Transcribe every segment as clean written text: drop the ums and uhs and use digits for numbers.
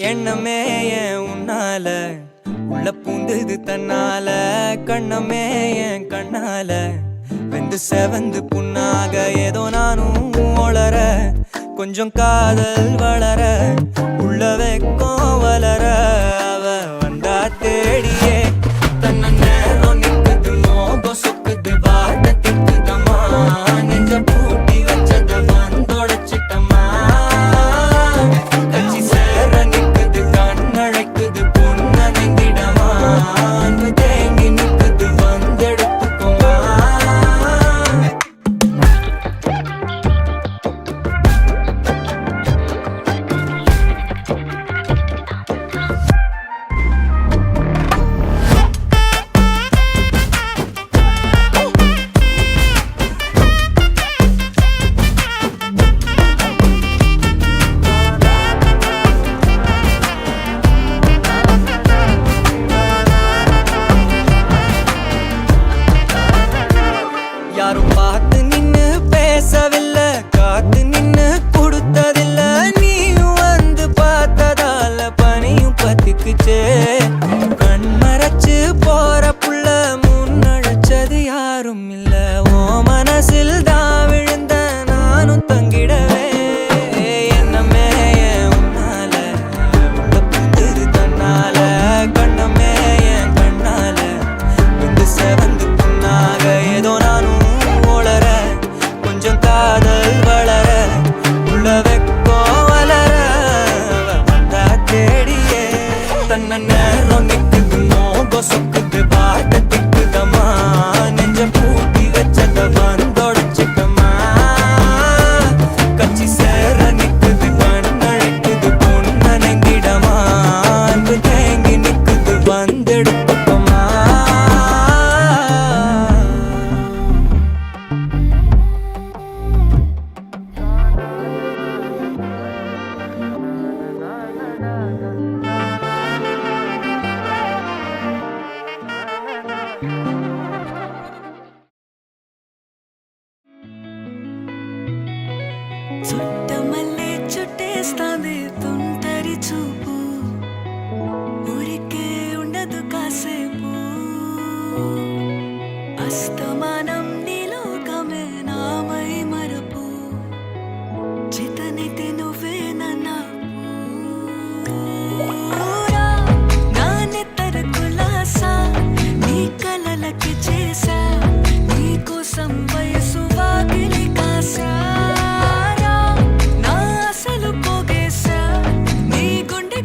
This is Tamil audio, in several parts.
எண்ணமே ஏன் உன்னால உள்ள பூந்தது தன்னால கண்ணமே என் கண்ணால வெந்து செவந்து புண்ணாக ஏதோ நானும் ஒளர கொஞ்சம் காதல் வளர உள்ள வெக்கம் வளர அவ வந்தா தேடியே தன்ன நேரம் நிக்குது மோகம் சொக்குது வாட்ட திக்குதம்மா நெஞ்ச பூட்டி வச்சத வந்தொடைச்சிட்டம்மா கட்சி சேர நிக்குது கண்ணழைக்குது பொன்னணைந்திடமா அன்பு தேங்கி நிக்குது வந்தெடுத்துக்குமா யாரும் பார்த்து நின்னு பேசவில்லை காத்து நின்னு கொடுத்ததில்ல நீயும் வந்து பார்த்ததால பனியும் பத்திக்குச்சே கண் மறைச்சு போற புள்ள முன்னழைச்சது யாரும் இல்ல ஓ மனசில் தான் விழுந்த நானும் தங்கிடவே என்னமே என் உன்னால உள்ள புந்தது தன்னால கண்ணமே என் கண்ணால வந்து செவந்து புண்ணாக ஏதோ நானும் ஒளர கொஞ்சம் காதல் வளர உள்ள வெக்கோ வளர வந்தா தேடியே தன்ன நேரம் நிக்குது மோகம் சொக்குது பாட்ட திக்குதம்மா நெஞ்ச பூட்டி வச்சத வந்தொடைச்சிட்டம்மா கட்சி சேர நிக்குது கண்ணழைக்குது பொன்னணைந்திடமா அன்பு தேங்கி நிக்குது வந்தெடுத்துக்கமா చుట్టమల్లే చుట్టేస్తాంది తుంటరి చూపు ఊరికే ఉండదు కాసేపు అస్తమానం నీలోకమే నామై మరపు చితనైతే నువ్వే నన్నా నా నెత్తర కులాసా నీ కలలకి చేసా నీ కోసం వయసు వాకిలి కాసా నా అసలు పోగేసా నీ గుండె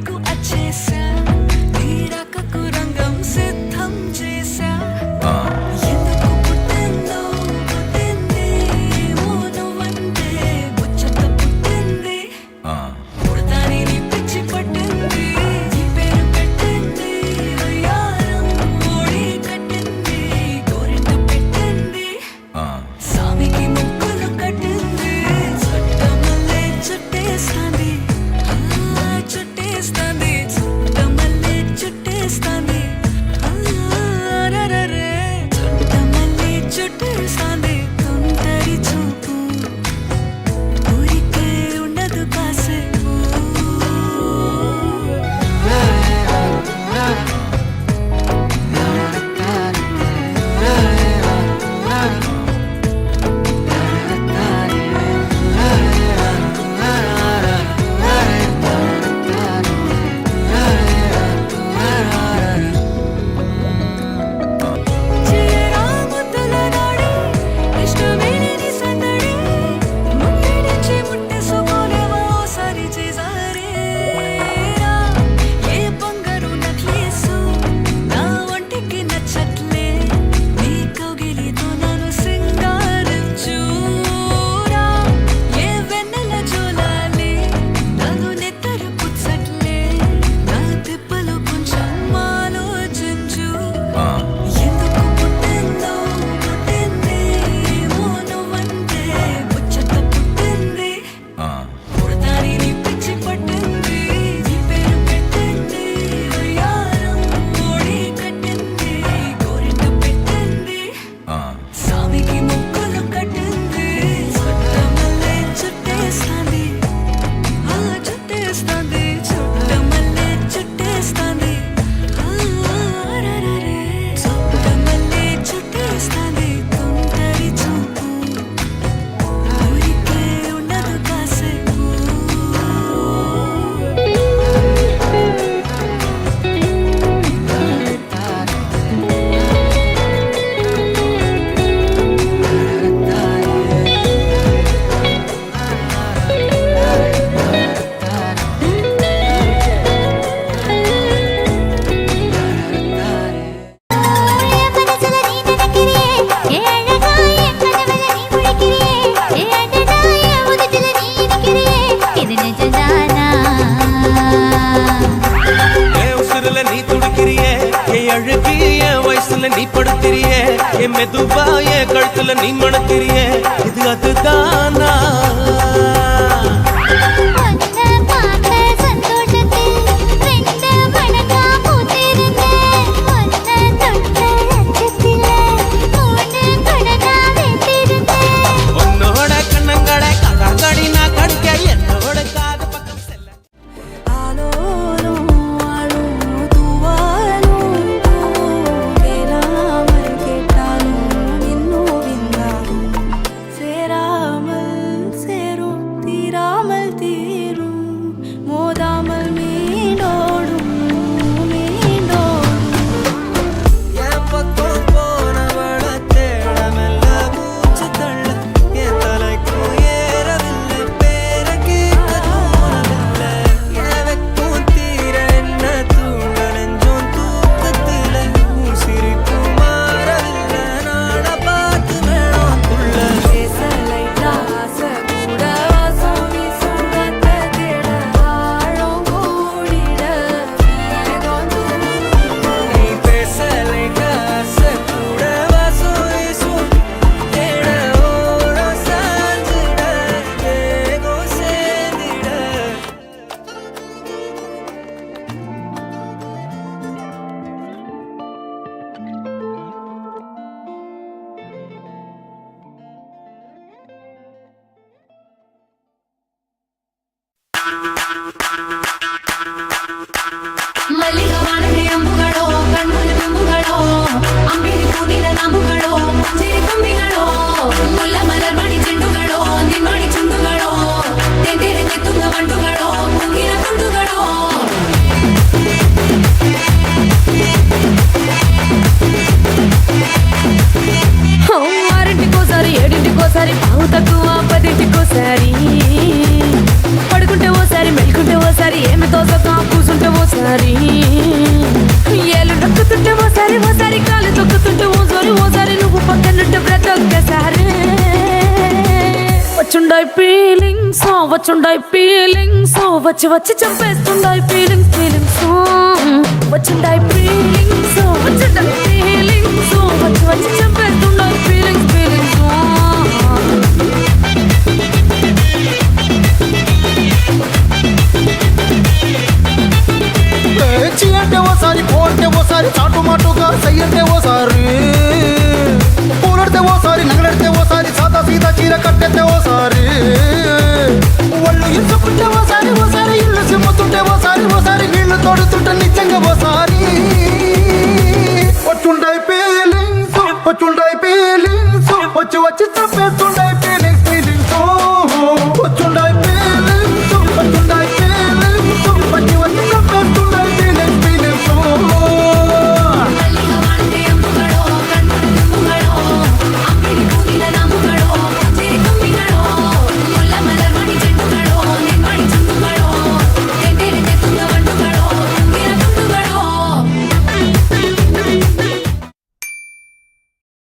அழுகி என் வயசுல நீ படுத்திரிய என் மெதுவா என் கழுத்துல நீ மணத்திரிய இது அதுதானா ఓసారి పావు తక్కువ 10ంటికోసారి పడుకుంటే ఓసారి మెలుకుంటే ఓసారి ఏమి తోసక కూసుంటే ఓసారి ఏళ్ళు నొక్కుతుంటే ఓసారి ఓసారి కాలు తొక్కుతుంటే ఓసారి నువ్వు పక్కనుంటే ప్రతొక్కసారి వచ్చుండాయి ఫీలింగ్స్ వచ్చి వచ్చి చంపేస్తుండాయి ఫీలింగ్స్ వచ్చుండాయి ఫీలింగ్స్ వచ్చి వచ్చి చంపేస్తుండాయి ఫీలింగ్స్ చి అంటే ఓసారి పో అంటే ఓసారి చాటు మాటుగా సై అంటే ఓసారి పూలడితే ఓసారి నగలడితే ఓసారి సాదా సీదా చీర కట్టెత్తే ఓసారి ఒళ్ళు ఇసుకుంటే ఓసారి ఇల్లు